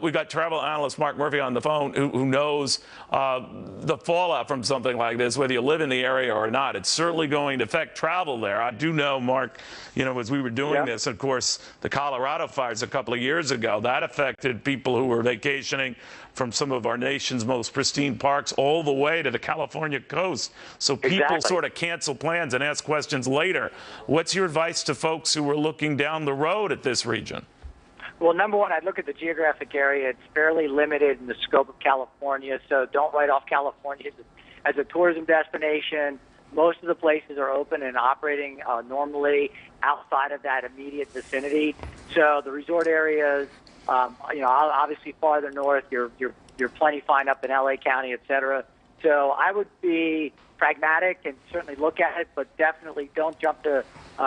We've got travel analyst Mark Murphy on the phone who knows the fallout from something like this, whether you live in the area or not. It's certainly going to affect travel there. I do know, Mark, as we were doing this, of course, the Colorado fires a couple of years ago, that affected people who were vacationing from some of our nation's most pristine parks all the way to the California coast. So people sort of cancel plans and ask questions later. What's your advice to folks who are looking down the road at this region? Well, number one, I'd look at the geographic area. It's fairly limited in the scope of California, so don't write off California as a tourism destination. Most of the places are open and operating normally outside of that immediate vicinity. So the resort areas, obviously farther north, you're plenty fine up in LA County, et cetera. So I would be pragmatic and certainly look at it, but definitely don't jump to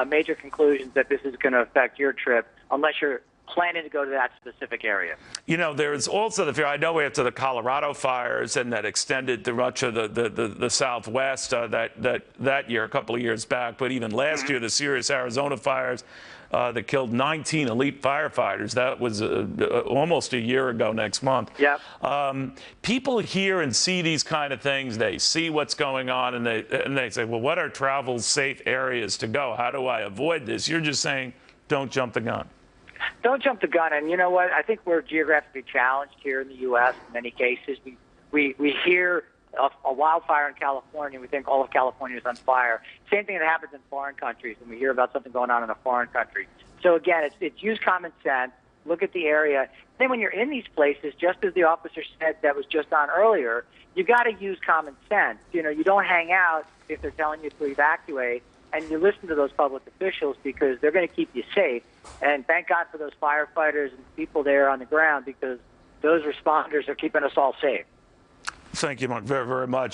major conclusions that this is going to affect your trip unless you're planning to go to that specific area. There's also the fear, I know after the Colorado fires and that extended to much of the Southwest that year, a couple of years back, but even last year, the serious Arizona fires that killed 19 elite firefighters. That was almost a year ago next month. Yep. People hear and see these kind of things. They see what's going on, and they say, well, what are travel safe areas to go? How do I avoid this? You're just saying, don't jump the gun. Don't jump the gun. And you know what? I think we're geographically challenged here in the U.S. in many cases. We hear of a wildfire in California, we think all of California is on fire. Same thing that happens in foreign countries when we hear about something going on in a foreign country. So again, it's use common sense, look at the area. Then when you're in these places, just as the officer said that was just on earlier, you got to use common sense. You don't hang out if they're telling you to evacuate, and you listen to those public officials because they're going to keep you safe. And thank God for those firefighters and people there on the ground because those responders are keeping us all safe. Thank you, Mark, very, very much.